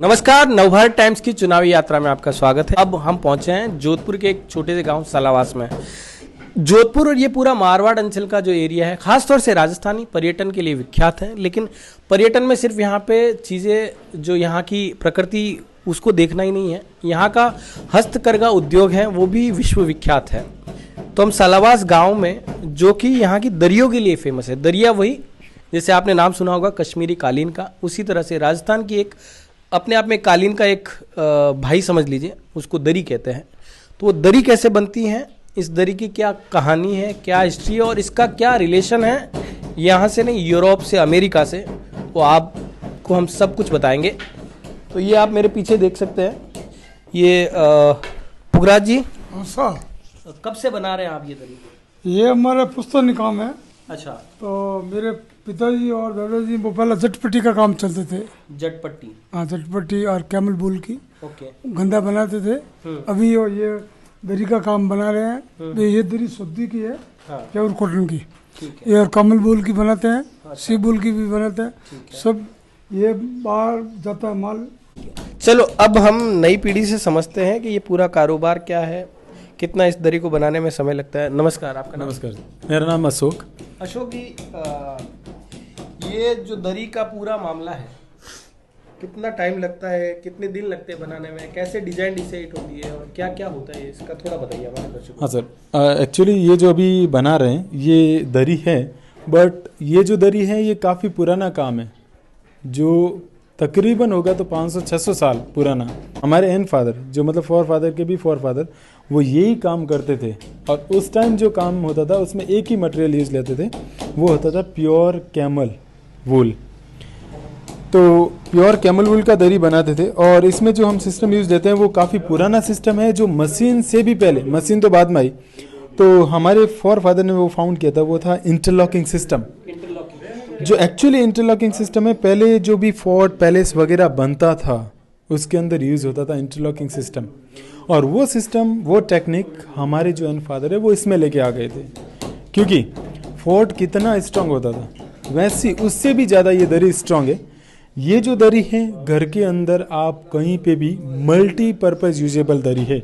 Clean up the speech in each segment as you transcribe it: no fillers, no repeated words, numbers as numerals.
नमस्कार, नवभारत टाइम्स की चुनावी यात्रा में आपका स्वागत है। अब हम पहुंचे हैं जोधपुर के एक छोटे से गांव सालावास में। जोधपुर और ये पूरा मारवाड़ अंचल का जो एरिया है, खासतौर से राजस्थानी पर्यटन के लिए विख्यात है। लेकिन पर्यटन में सिर्फ यहाँ पे चीज़ें, जो यहाँ की प्रकृति, उसको देखना ही नहीं है। यहाँ का हस्तकरघा उद्योग है, वो भी विश्व विख्यात है। तो हम सालावास गाँव में, जो कि यहाँ की दरियों के लिए फेमस है, दरिया वही जैसे आपने नाम सुना होगा कश्मीरी कालीन का, उसी तरह से राजस्थान की एक अपने आप में कालीन का एक भाई समझ लीजिए, उसको दरी कहते हैं। तो वो दरी कैसे बनती है, इस दरी की क्या कहानी है, क्या हिस्ट्री है और इसका क्या रिलेशन है यहाँ से नहीं, यूरोप से, अमेरिका से, वो आपको हम सब कुछ बताएंगे। तो ये आप मेरे पीछे देख सकते हैं, ये पुखराज जी कब से बना रहे हैं आप ये दरी? ये हमारा पुश्तैनी काम है। अच्छा। तो मेरे पिताजी और दादाजी वो पहले जटपट्टी का काम चलते थे। जटपट्टी? हाँ, जटपट्टी और कैमल बूल की। ओके। गंदा बनाते थे। अभी ये दरी का काम बना रहे हैं। तो ये दरी सूती की है, प्योर कॉटन की। ये और कमल बूल की बनाते हैं, सी बूल की भी बनाते हैं, सब ये बाहर जाता है माल। चलो अब हम नई पीढ़ी से समझते हैं कि ये पूरा कारोबार क्या है, कितना इस दरी को बनाने में समय लगता है। नमस्कार, आपका नाम? नमस्कार, मेरा नाम अशोक। अशोक जी, ये जो दरी का पूरा मामला है, कितना टाइम लगता है, कितने दिन लगते हैं बनाने में, कैसे डिजाइन डिसाइड होती है और क्या क्या होता है, इसका थोड़ा बताइए हमारे दर्शकों को। हाँ सर, एक्चुअली ये जो अभी बना रहे हैं ये दरी है, बट ये जो दरी है ये काफ़ी पुराना काम है, जो तकरीबन होगा तो 500-600 साल पुराना। हमारे एन फादर, जो मतलब फॉर फादर के भी फॉर फादर, वो यही काम करते थे। और उस टाइम जो काम होता था उसमें एक ही मटेरियल यूज़ लेते थे, वो होता था प्योर कैमल वूल। तो प्योर कैमल वूल का दरी बनाते थे। और इसमें जो हम सिस्टम यूज़ लेते हैं वो काफ़ी पुराना सिस्टम है, जो मशीन से भी पहले, मशीन तो बाद में आई, तो हमारे फॉर फादर ने वो फाउंड किया था, वो था इंटरलॉकिंग सिस्टम। जो एक्चुअली इंटरलॉकिंग सिस्टम है, पहले जो भी फोर्ट पैलेस वगैरह बनता था उसके अंदर यूज़ होता था इंटरलॉकिंग सिस्टम। और वो सिस्टम, वो टेक्निक हमारे जो एन फादर है वो इसमें लेके आ गए थे, क्योंकि फोर्ट कितना स्ट्रांग होता था वैसे उससे भी ज़्यादा ये दरी स्ट्रांग है। ये जो दरी है, घर के अंदर आप कहीं पे भी मल्टीपर्पज़ यूजेबल दरी है।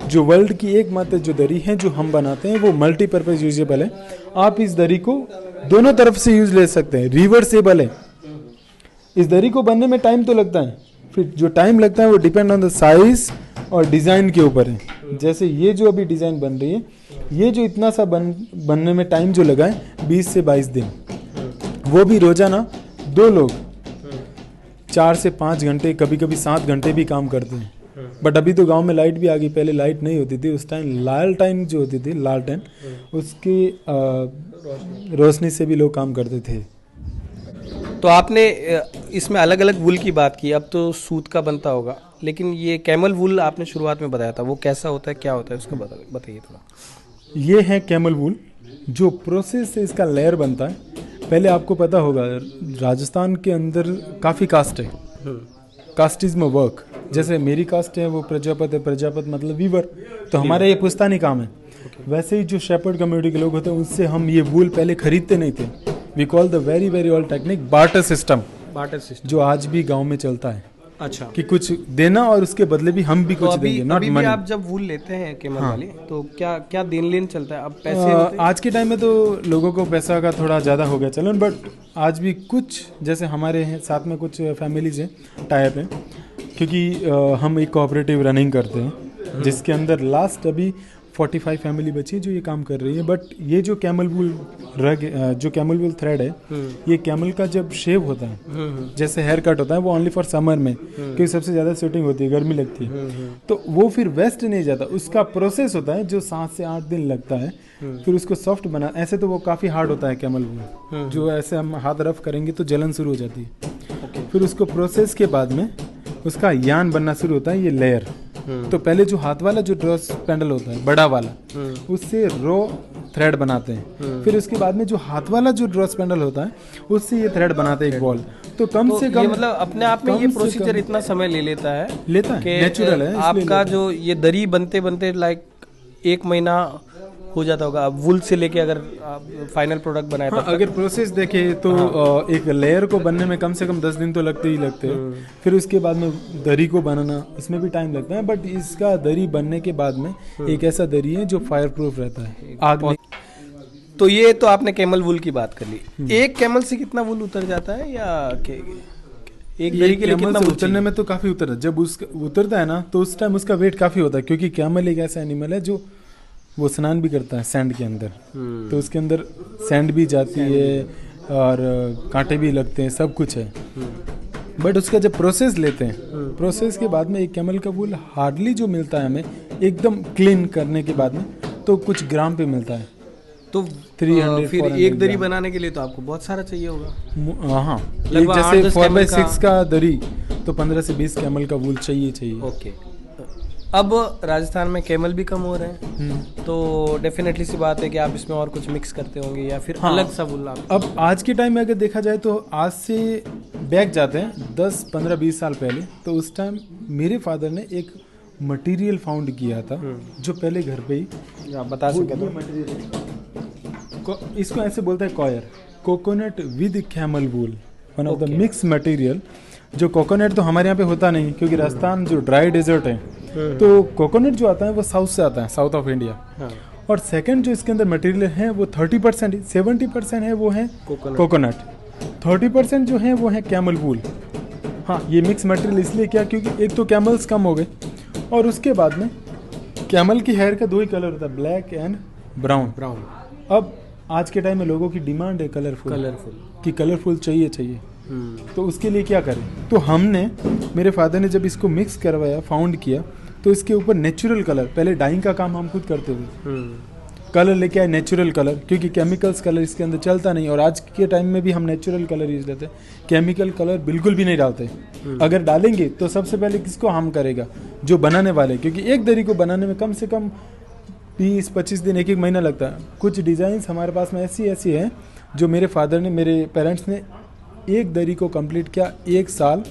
जो वर्ल्ड की एकमात्र जो दरी है जो हम बनाते हैं वो मल्टीपर्पज़ यूजेबल है। आप इस दरी को दोनों तरफ से यूज ले सकते हैं, रिवर्सेबल है। इस दरी को बनने में टाइम तो लगता है, फिर जो टाइम लगता है वो डिपेंड ऑन द साइज और डिज़ाइन के ऊपर है। जैसे ये जो अभी डिज़ाइन बन रही है, ये जो इतना सा बनने में टाइम जो लगा है 20 से 22 दिन, वो भी रोजाना 2 लोग 4 से 5 घंटे, कभी कभी 7 घंटे भी काम करते हैं। बट अभी तो गांव में लाइट भी आ गई, पहले लाइट नहीं होती थी। उस टाइम लालटेन जो होती थी, लालटेन, उसकी रोशनी से भी लोग काम करते थे। तो आपने इसमें अलग अलग वूल की बात की, अब तो सूत का बनता होगा, लेकिन ये कैमल वूल आपने शुरुआत में बताया था, वो कैसा होता है, क्या होता है, उसका बताइए थोड़ा। ये है कैमल वूल। जो प्रोसेस से इसका लेयर बनता है, पहले आपको पता होगा राजस्थान के अंदर काफ़ी कास्ट है, कास्टिज्म वर्क। जैसे मेरी कास्ट है वो प्रजापत है, प्रजापत मतलब वीवर, तो हमारा ये पुश्तैनी काम है। वैसे ही जो शेपर्ड कम्युनिटी के लोग होते हैं उनसे हम ये वूल पहले खरीदते नहीं थे। We call the very very old technique barter system, जो आज भी गांव में चलता है। अच्छा। कि कुछ देना और उसके बदले भी हम भी कुछ देंगे, नॉट मनी। आप जब वूल लेते हैं केमल वाली, तो क्या क्या देन लेन चलता है? अब पैसे होते हैं? आज के टाइम में तो लोगों को पैसा का थोड़ा ज़्यादा हो गया चलन, बट आज भी कुछ, जैसे हमारे हैं साथ में कुछ फैमिलीज हैं, टाइप हैं, क्योंकि हम एक कोऑपरेटिव रनिंग करते हैं जिसके अंदर लास्ट अभी 45 फैमिली बची जो ये काम कर रही है। बट ये जो कैमल वूल जो कैमल वूल थ्रेड है, ये कैमल का जब शेव होता है, जैसे हेयर कट होता है, वो ओनली फॉर समर में, क्योंकि सबसे ज़्यादा शूटिंग होती है, गर्मी लगती है, तो वो फिर वेस्ट नहीं जाता। उसका प्रोसेस होता है जो 7 से 8 दिन लगता है, फिर उसको सॉफ्ट बना। ऐसे तो वो काफ़ी हार्ड होता है कैमल वूल, जो ऐसे हम हाथ रफ करेंगे तो जलन शुरू हो जाती है। फिर उसको प्रोसेस के बाद में उसका यान बनना शुरू होता है, ये लेयर। तो पहले जो हाथ वाला जो ड्रॉ स्पैंडल होता है, बड़ा वाला, उससे रो थ्रेड बनाते हैं। फिर उसके बाद में जो हाथ वाला जो ड्रॉ स्पैंडल होता है, उससे ये थ्रेड बनाते हैं एक बॉल। तो कम से कम, मतलब अपने आप में ये प्रोसीजर इतना समय ले लेता है नेचुरल है। आपका जो ये दरी बनते बनते लाइक 1 महीना हो जाता होगा। अब वुल से लेके अगर फाइनल प्रोडक्ट बनाए हाँ, अगर प्रोसेस देखे तो एक लेयर को बनने में कम से कम 10 दिन तो लगते ही लगते हैं। फिर उसके बाद में दरी को बनाना, इसमें भी टाइम लगता है, बट इसका दरी बनने के बाद में एक ऐसा दरी है जो फायर प्रूफ रहता है, आग नहीं। तो ये तो आपने कैमल वुल की बात कर ली। एक कैमल से कितना वुल उतर जाता है, या एक दरी के लिए कितना वुल उतरने में तो काफी उतरता है। जब उसका उतरता है ना तो उस टाइम उसका वेट काफी होता है, क्योंकि कैमल एक ऐसा एनिमल है जो वो स्नान भी करता है सैंड के अंदर, तो उसके अंदर सैंड भी जाती है और कांटे भी लगते हैं, सब कुछ है। बट उसका जब प्रोसेस लेते हैं, प्रोसेस के बाद में एक कैमल का वूल हार्डली जो मिलता है हमें एकदम क्लीन करने के बाद में तो कुछ ग्राम पे मिलता है। तो 300 फिर एक दरी बनाने के लिए तो आपको बहुत सारा चाहिए होगा। हाँ, जैसे 4x6 का दरी तो 15 से 20 कैमल का वूल चाहिए। ओके। अब राजस्थान में कैमल भी कम हो रहे हैं, तो डेफिनेटली सी बात है कि आप इसमें और कुछ मिक्स करते होंगे, या फिर अलग सा वूल आप। अब आज के टाइम में अगर देखा जाए तो आज से बैक जाते हैं 10, 15, 20 साल पहले, तो उस टाइम मेरे फादर ने एक मटेरियल फाउंड किया था जो पहले घर पे ही, आप बता सके तो। इसको ऐसे बोलते हैं coir, coconut with camel wool, one of the mix material. जो कोकोनट तो हमारे यहाँ पे होता नहीं, क्योंकि राजस्थान जो ड्राई डेजर्ट है, तो कोकोनट जो आता है वो साउथ से आता है, साउथ ऑफ इंडिया। और सेकंड जो इसके अंदर मटेरियल है वो 30%, 70% है वो है कोकोनट, 30% जो है वो है कैमल वूल। हाँ, ये मिक्स मटेरियल इसलिए क्या, क्योंकि एक तो कैमल्स कम हो गए, और उसके बाद में कैमल की हेयर का 2 ही कलर होता है, ब्लैक एंड ब्राउन। अब आज के टाइम में लोगों की डिमांड है कलरफुल कि कलरफुल चाहिए। तो उसके लिए क्या करें, तो हमने, मेरे फादर ने जब इसको मिक्स करवाया, फाउंड किया, तो इसके ऊपर नेचुरल कलर, पहले डाइंग का काम हम खुद करते थे, कलर लेके आए नेचुरल कलर, क्योंकि केमिकल्स कलर इसके अंदर चलता नहीं, और आज के टाइम में भी हम नेचुरल कलर यूज लेते हैं, केमिकल कलर बिल्कुल भी नहीं डालते। अगर डालेंगे तो सबसे पहले किसको हार्म करेगा, जो बनाने वाले, क्योंकि एक दरी को बनाने में कम से कम 20-25 दिन, 1 महीना लगता है। कुछ डिज़ाइंस हमारे पास में ऐसी है जो मेरे फादर ने, मेरे पेरेंट्स ने एक दरी को कंप्लीट किया 1 साल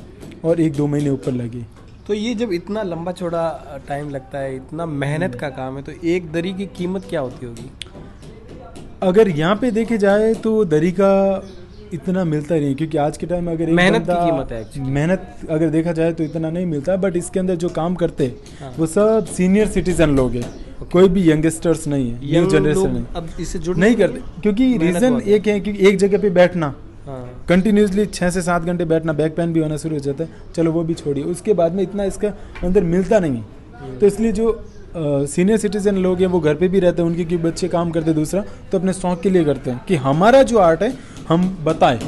और 1-2 महीने ऊपर लगी। तो ये जब इतना लंबा चौड़ा टाइम लगता है, इतना मेहनत का काम है, तो एक दरी की कीमत क्या होती होगी? अगर यहाँ पे देखे जाए तो दरी का इतना मिलता नहीं, क्योंकि आज के टाइम में अगर मेहनत की कीमत है, मेहनत अगर देखा जाए तो इतना नहीं मिलता, बट इसके अंदर जो काम करते हैं वो सब सीनियर सिटीजन लोग हैं, कोई भी यंगस्टर्स नहीं है, न्यू जनरेशन नहीं। अब इससे जुड़ नहीं करते, क्योंकि रीजन एक है, क्योंकि एक जगह पे बैठना, कंटिन्यूसली 6 से 7 घंटे बैठना, बैक पेन भी होना शुरू हो जाता है, चलो वो भी छोड़िए, उसके बाद में इतना इसका अंदर मिलता नहीं है। तो इसलिए जो सीनियर सिटीजन लोग हैं वो घर पे भी रहते हैं, उनके क्योंकि बच्चे काम करते हैं, दूसरा तो अपने शौक के लिए करते हैं कि हमारा जो आर्ट है हम बताएं,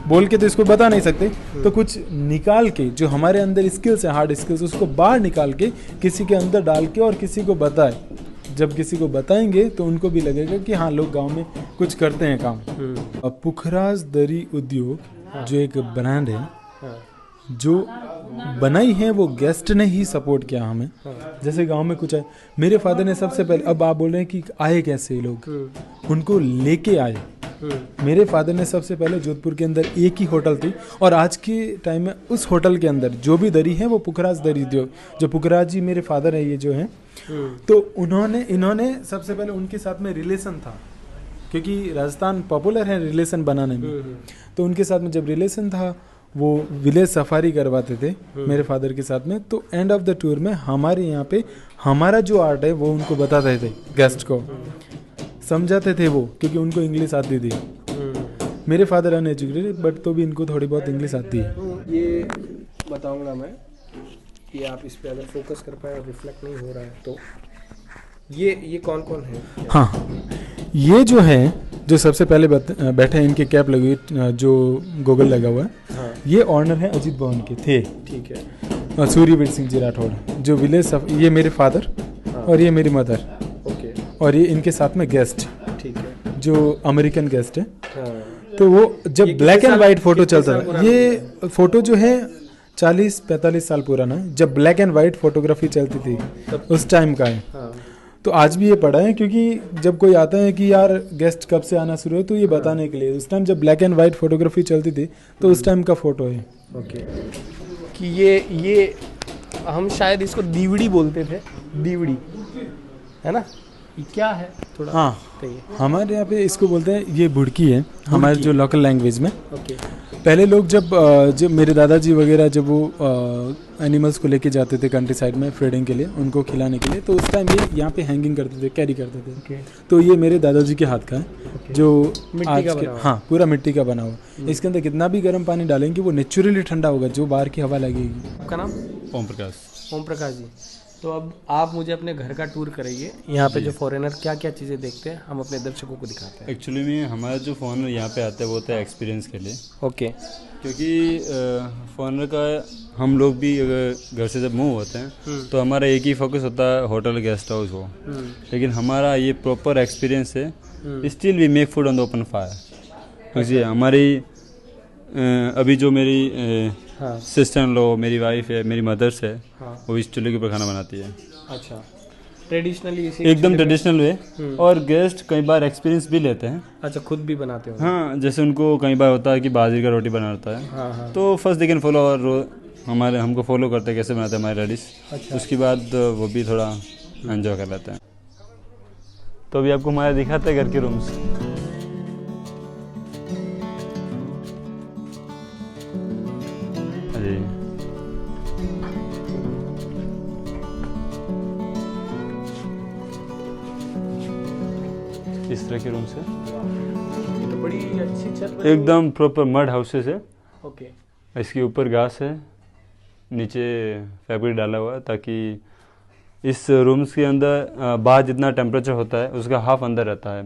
बोल के तो इसको बता नहीं सकते, तो कुछ निकाल के जो हमारे अंदर स्किल्स है, हार्ड स्किल्स, उसको बाहर निकाल के किसी के अंदर डाल के और किसी को बताए। जब किसी को बताएंगे तो उनको भी लगेगा कि हाँ, लोग गांव में कुछ करते हैं काम। अब पुखराज दरी उद्योग जो एक ब्रांड है, जो बनाई है वो गेस्ट ने ही सपोर्ट किया हमें। जैसे गांव में कुछ है, मेरे फादर ने सबसे पहले, अब आप बोल रहे हैं कि आए कैसे ये लोग, उनको लेके आए। मेरे फादर ने सबसे पहले जोधपुर के अंदर एक ही होटल थी, और आज के टाइम में उस होटल के अंदर जो भी दरी है वो पुखराज दरी उद्योग, जो पुखराज जी मेरे फादर है ये जो है, तो इन्होंने सबसे पहले, उनके साथ में रिलेशन था, क्योंकि राजस्थान पॉपुलर है रिलेशन बनाने में, तो उनके साथ में जब रिलेशन था वो विलेज सफारी करवाते थे मेरे फादर के साथ में। तो एंड ऑफ द टूर में हमारे यहाँ पे हमारा जो आर्ट है वो उनको बताते थे, गेस्ट को समझाते थे वो, क्योंकि उनको इंग्लिश आती थी। मेरे फादर अनएजुकेटेड, बट तो भी इनको थोड़ी बहुत इंग्लिश आती है। ये बताऊंगा मैं कि आप इस पे अगर फोकस कर पाए और रिफ्लेक्ट नहीं हो रहा है तो ये कौन कौन है? हाँ, ये जो है, जो सबसे पहले बैठे हैं, इनके कैप लगी हुई, जो गोगल लगा हुआ है, हाँ। ये ऑनर है अजीत भवन के थे, ठीक है, सूर्यवीर सिंह जी राठौड़, जो विलेज, ये मेरे फादर, हाँ। और ये मेरी मदर, ओके, और ये इनके साथ में गेस्ट, ठीक है, जो अमेरिकन गेस्ट है, हाँ। तो वो जब ब्लैक एंड वाइट फोटो चलता था, ये फोटो जो है 40-45 साल पुराना है, जब ब्लैक एंड वाइट फोटोग्राफी चलती थी उस टाइम का है, हाँ। तो आज भी ये पड़ा है, क्योंकि जब कोई आता है कि यार गेस्ट कब से आना शुरू है, तो ये बताने के लिए, उस टाइम जब ब्लैक एंड वाइट फोटोग्राफी चलती थी तो उस टाइम का फोटो है। ओके, कि ये हम शायद इसको डीवीडी बोलते थे, डीवीडी है ना, ये क्या है थोड़ा हाँ कहिए। हमारे यहाँ पे इसको बोलते हैं, ये बुड़की है हमारे जो लोकल लैंग्वेज में। ओके। पहले लोग जब मेरे दादाजी वगैरह जब वो एनिमल्स को लेके जाते थे कंट्री साइड में फीडिंग के लिए, उनको खिलाने के लिए, तो उस टाइम ये यहाँ पे हैंगिंग करते थे, कैरी करते थे। ओके। तो ये मेरे दादाजी के हाथ का है जो मिट्टी का बना हुआ। हाँ पूरा मिट्टी का बना हुआ। इसके अंदर कितना भी गर्म पानी डालेंगे वो नेचुरली ठंडा होगा, जो बाहर की हवा लगेगी। आपका नाम? ओम प्रकाश। ओम प्रकाश जी। तो अब आप मुझे अपने घर का टूर कराइए। यहाँ पे जो फॉरेनर क्या क्या चीज़ें देखते हैं, हम अपने दर्शकों को दिखाते हैं। एक्चुअली में हमारा जो फॉरेनर यहाँ पे आता है वो होता है एक्सपीरियंस के लिए, ओके। क्योंकि फॉरेनर का हम लोग भी अगर घर से जब मूव होते हैं तो हमारा एक ही फोकस होता है होटल गेस्ट हाउस हो, लेकिन हमारा ये प्रॉपर एक्सपीरियंस है। Still we make food on the open fire. क्योंकि हमारी अभी जो मेरी हाँ। सिस्टर इन लॉ, मेरी वाइफ है, मेरी मदर्स है, हाँ। वो इस चूल्हे के ऊपर खाना बनाती है। अच्छा, ट्रेडिशनली एकदम ट्रेडिशनल वे। और गेस्ट कई बार एक्सपीरियंस भी लेते हैं। अच्छा, खुद भी बनाते हो? हाँ, जैसे उनको कई बार होता है कि बाजरे का रोटी बना होता है। हाँ हाँ। तो फर्स्ट दे कैन फॉलो और हमको फॉलो करते हैं कैसे बनाते हैं हमारे रेडिश। अच्छा। उसके बाद वो भी थोड़ा एंजॉय कर लेते हैं। तो अभी आपको हमारा दिखाते हैं घर के रूम्स। जी, इस तरह के रूम्स है। ये तो बड़ी अच्छी छत बनी हुई है। एकदम प्रॉपर मड हाउसेस है। ओके। इसके ऊपर घास है, नीचे फैब्रिक डाला हुआ है, ताकि इस रूम्स के अंदर बाहर जितना टेम्परेचर होता है उसका हाफ अंदर रहता है।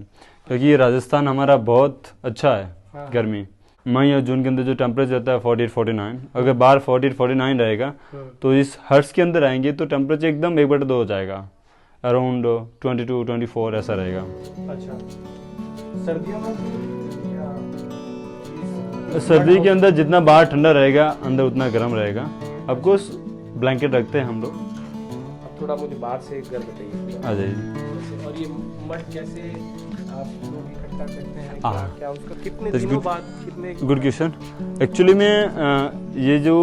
क्योंकि ये राजस्थान हमारा बहुत अच्छा है गर्मी। मई और जून के अंदर जो टेम्परेचर रहता है 48-49, अगर बाहर 48-49 रहेगा तो इस हर्ट्स के अंदर आएंगे तो टेम्परेचर एकदम 1/2 हो जाएगा, अराउंड 22-24 ऐसा रहेगा। अच्छा, सर्दियों में सर्दी के अंदर जितना बाहर ठंडा रहेगा अंदर उतना गर्म रहेगा। ऑफकोर्स ब्लैंकेट रखते हैं हम लोग। अब थोड़ा मुझे बाहर से घर बताइए। आ जाइए। और ये मड कैसे आप लोग इकट्ठा करते हैं, हाँ। क्या उसका कितने That's दिनों good. बाद, कितने? Good question. एक्चुअली में ये जो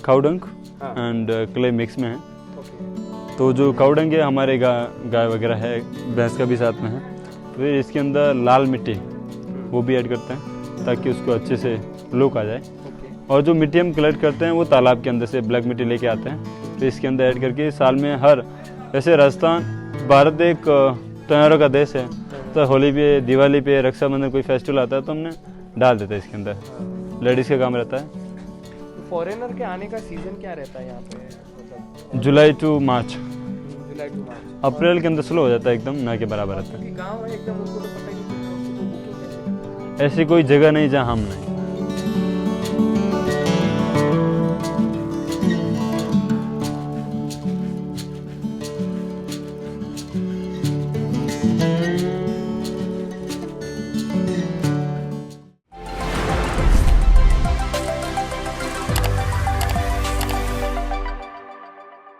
काउडंग हाँ। एंड क्ले मिक्स में है। ओके। तो जो काउडंग है हमारे गाय वगैरह है, भैंस का भी साथ में है, फिर इसके अंदर लाल मिट्टी वो भी ऐड करते हैं ताकि उसको अच्छे से लुक आ जाए। ओके। और जो मिट्टी हम कलेक्ट करते हैं वो तालाब के अंदर से ब्लैक मिट्टी लेके आते हैं, फिर इसके अंदर ऐड करके साल में हर, वैसे राजस्थान भारत एक त्योहारों का देश है, तो होली पे, दिवाली पे, रक्षाबंधन कोई फेस्टिवल आता है तो हमने डाल देते हैं इसके अंदर। लेडीज़ का काम रहता है। तो फॉरेनर के आने का सीजन क्या रहता है यहाँ पे, मतलब जुलाई टू मार्च। जुलाई टू मार्च। अप्रैल के अंदर स्लो हो जाता है, एकदम ना के बराबर रहता है। क्योंकि गाँव है एकदम, उनको तो पता ही नहीं, तो बुकिंग कैसे करते हैं? ऐसी कोई जगह नहीं जहाँ हम नहीं।